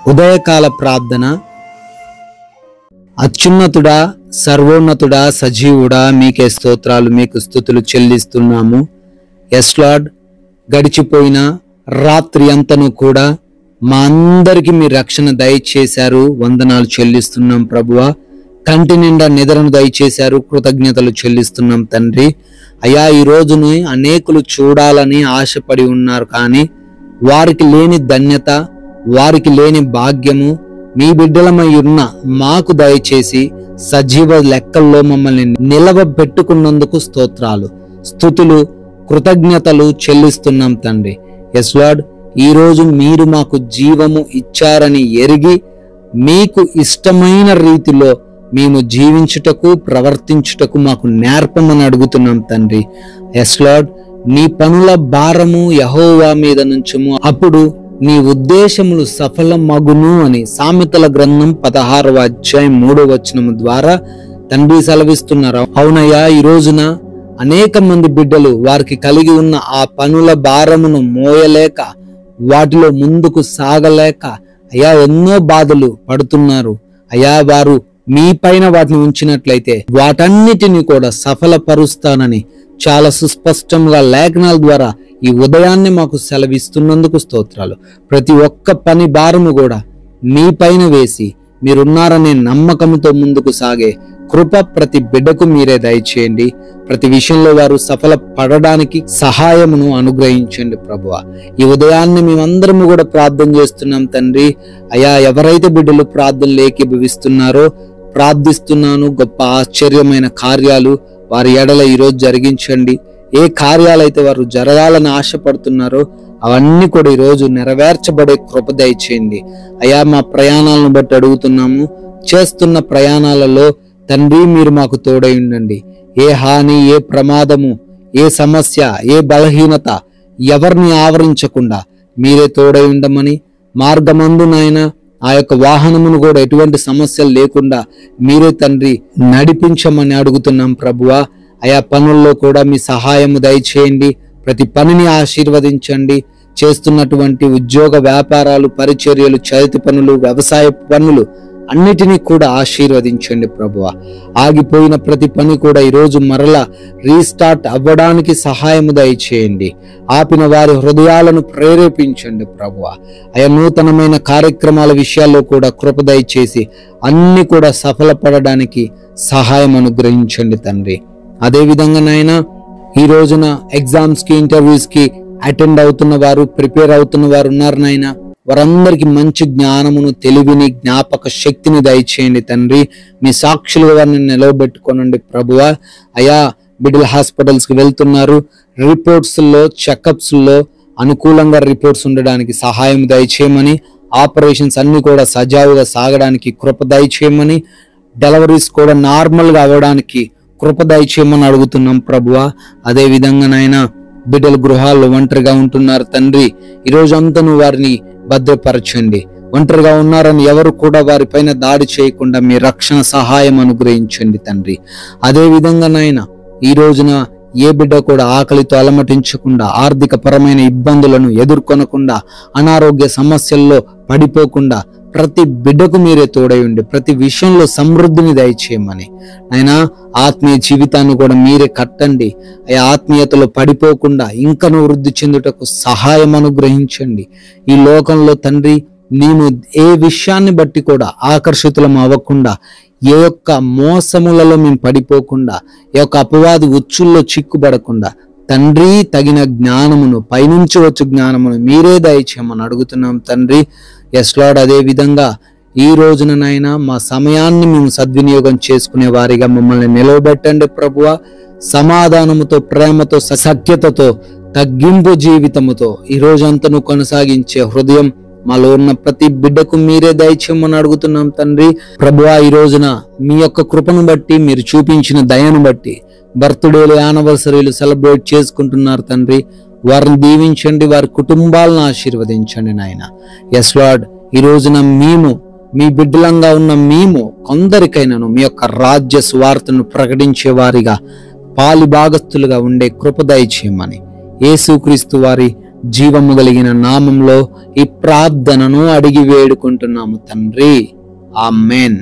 ఉదయకాల ప్రార్థన. అత్యున్నతుడా, సర్వోన్నతుడా, సజీవుడా, మీకే స్తోత్రాలు, మీకు స్తుతులు చెల్లిస్తున్నాము. ఎస్ లార్డ్, గడిచిపోయిన రాత్రి అంతను కూడా మా అందరికీ మీ రక్షణ దయచేశారు. వందనాలు చెల్లిస్తున్నాం ప్రభువా. కంటి నిండా నిద్రను దయచేశారు, కృతజ్ఞతలు చెల్లిస్తున్నాం తండ్రి. అయ్యా, ఈ రోజుని అనేకులు చూడాలని ఆశపడి ఉన్నారు, కానీ వారికి లేని ధన్యత, వారికి లేని భాగ్యము మీ బిడ్డలమై ఉన్న మాకు దయచేసి సజీవ లెక్కల్లో మమ్మల్ని నిలవబెట్టుకున్నందుకు స్తోత్రాలు, స్తుతులు, కృతజ్ఞతలు చెల్లిస్తున్నాం తండ్రి. ఎస్ లార్డ్, ఈరోజు మీరు మాకు జీవము ఇచ్చారని ఎరిగి మీకు ఇష్టమైన రీతిలో మేము జీవించుటకు, ప్రవర్తించుటకు మాకు నేర్పమని అడుగుతున్నాం తండ్రి. ఎస్ లార్డ్, నీ పనుల భారము యెహోవా మీద నుంచుము, అప్పుడు నీ ఉద్దేశములు సఫలమగును అని సామెతల గ్రంథం 16వ అధ్యాయం 3వ వచనము ద్వారా తండ్రి సెలవిస్తున్నారు. అవునయ్యా, ఈ రోజున అనేక మంది బిడ్డలు వారికి కలిగి ఉన్న ఆ పనుల భారమును మోయలేక, వాటిలో ముందుకు సాగలేక అయ్యా ఎన్నో బాధలు పడుతున్నారు. అయ్యా, వారు మీ పైన వాటిని ఉంచినట్లయితే వాటన్నిటిని కూడా సఫలపరుస్తానని చాలా సుస్పష్టంగా లేఖనాల ద్వారా ఈ ఉదయాన్నే మాకు సెలవిస్తున్నందుకు స్తోత్రాలు. ప్రతి ఒక్క పని భారము కూడా మీ పైన వేసి మీరున్నారనే నమ్మకంతో ముందుకు సాగే కృప ప్రతి బిడ్డకు మీరే దయచేయండి. ప్రతి విషయంలో వారు సఫల పడడానికి సహాయమును అనుగ్రహించండి ప్రభువా. ఈ ఉదయాన్నే మేమందరము కూడా ప్రార్థన చేస్తున్నాం తండ్రి. అయ్యా, ఎవరైతే బిడ్డలు ప్రార్థనలు ఏకీభవిస్తున్నారో ప్రార్థిస్తున్నాను, గొప్ప ఆశ్చర్యమైన కార్యాలు వారి ఎడల ఈరోజు జరిగించండి. ఏ కార్యాలైతే వారు జరగాలని ఆశపడుతున్నారో అవన్నీ కూడా ఈరోజు నెరవేర్చబడే కృప దయచేయండి. అయ్యా, మా ప్రయాణాలను బట్టి అడుగుతున్నాము. చేస్తున్న ప్రయాణాలలో తండ్రి మీరు మాకు తోడై ఉండండి. ఏ హాని, ఏ ప్రమాదము, ఏ సమస్య, ఏ బలహీనత ఎవరిని ఆవరించకుండా మీరే తోడై ఉండమని, మార్గమందు నాయన ఆ యొక్క వాహనమును కూడా ఎటువంటి సమస్యలు లేకుండా మీరే తండ్రి నడిపించమని అడుగుతున్నాం ప్రభువా. ఆయా పనుల్లో కూడా మీ సహాయము దయచేయండి. ప్రతి పనిని ఆశీర్వదించండి. చేస్తున్నటువంటి ఉద్యోగ, వ్యాపారాలు, పరిచర్యలు, చేతి పనులు, వ్యవసాయ పనులు అన్నిటినీ కూడా ఆశీర్వదించండి ప్రభువా. ఆగిపోయిన ప్రతి పని కూడా ఈరోజు మరలా రీస్టార్ట్ అవ్వడానికి సహాయము దయచేయండి. ఆపిన వారి హృదయాలను ప్రేరేపించండి ప్రభువా. ఆయా నూతనమైన కార్యక్రమాల విషయాల్లో కూడా కృప దయచేసి అన్ని కూడా సఫలపడడానికి సహాయం అనుగ్రహించండి తండ్రి. అదేవిధంగా నాయనా, ఈ రోజున ఎగ్జామ్స్ కి, ఇంటర్వ్యూస్ కి అటెండ్ అవుతున్న వారు, ప్రిపేర్ అవుతున్న వారు ఉన్నారు నాయనా. వారందరికీ మంచి జ్ఞానమును, తెలివిని, జ్ఞాపక శక్తిని దయచేయండి తండ్రి. మీ సాక్షులుగా వారిని నిలవబెట్టుకోనండి ప్రభువా. అయా, బిడ్డల హాస్పిటల్స్ కి వెళ్తున్నారు. రిపోర్ట్స్ లో, చెకప్స్ లో అనుకూలంగా రిపోర్ట్స్ ఉండడానికి సహాయం దయచేయమని, ఆపరేషన్స్ అన్ని కూడా సజావుగా సాగడానికి కృప దయచేయమని, డెలివరీస్ కూడా నార్మల్ గా అవ్వడానికి కృప దయచేయమని అడుగుతున్నాం ప్రభువా. అదే విధంగా నాయన, బిడ్డలు గృహాల్లో ఒంటరిగా ఉంటున్నారు తండ్రి. ఈ రోజు అంతా నువ్వు వారిని భద్రపరచండి. ఒంటరిగా ఉన్నారని ఎవరు కూడా వారి పైన దాడి చేయకుండా మీ రక్షణ సహాయం అనుగ్రహించండి తండ్రి. అదే విధంగా నాయన, ఈ రోజున ఏ బిడ్డ కూడా ఆకలితో అలమటించకుండా, ఆర్థిక పరమైన ఇబ్బందులను ఎదుర్కొనకుండా, అనారోగ్య సమస్యల్లో పడిపోకుండా ప్రతి బిడ్డకు మీరే తోడై ఉండి ప్రతి విషయంలో సమృద్ధిని దయచేయమని అయినా ఆత్మీయ జీవితాన్ని కూడా మీరే కట్టండి. ఆ ఆత్మీయతలో పడిపోకుండా ఇంకను వృద్ధి చెందుటకు సహాయం అనుగ్రహించండి. ఈ లోకంలో తండ్రి నేను ఏ విషయాన్ని బట్టి కూడా ఆకర్షితులం అవ్వకుండా, ఏ యొక్క మోసములలో మేము పడిపోకుండా, ఏ యొక్క అపవాది ఉచ్చుల్లో చిక్కుబడకుండా తండ్రి తగిన జ్ఞానమును, పైనుంచి వచ్చు జ్ఞానమును మీరే దయచేయమని అడుగుతున్నాం తండ్రి. ఎస్ లార్డ్, అదే విధంగా ఈ రోజుననైనా మా సమయాన్ని మేము సద్వినియోగం చేసుకునే వారిగా మమ్మల్ని నిలవబెట్టండి ప్రభువా. సమాధానముతో, ప్రేమతో, సఖ్యతతో, తగ్గింపు జీవితముతో ఈ రోజంతను కొనసాగించే హృదయం మాలో ఉన్న ప్రతి బిడ్డకు మీరే దయచేయమని అడుగుతున్నాం తండ్రి. ప్రభువా, ఈ రోజున మీ యొక్క కృపను బట్టి, మీరు చూపించిన దయను బట్టి బర్త్డేలు, యానివర్సరీలు సెలబ్రేట్ చేసుకుంటున్నారు తండ్రి. వారిని దీవించండి, వారి కుటుంబాలను ఆశీర్వదించండి నాయన. ఎస్ లార్డ్, ఈ రోజున మేము మీ బిడ్డలంగా ఉన్న మేము కొందరికైనాను మీ యొక్క రాజ్య స్వార్థను ప్రకటించే వారిగా, పాలి భాగస్థులుగా ఉండే కృప దయచేయమని యేసుక్రీస్తు వారి జీవము కలిగిన నామంలో ఈ ప్రార్థనను అడిగి వేడుకుంటున్నాము తండ్రి. ఆమేన్.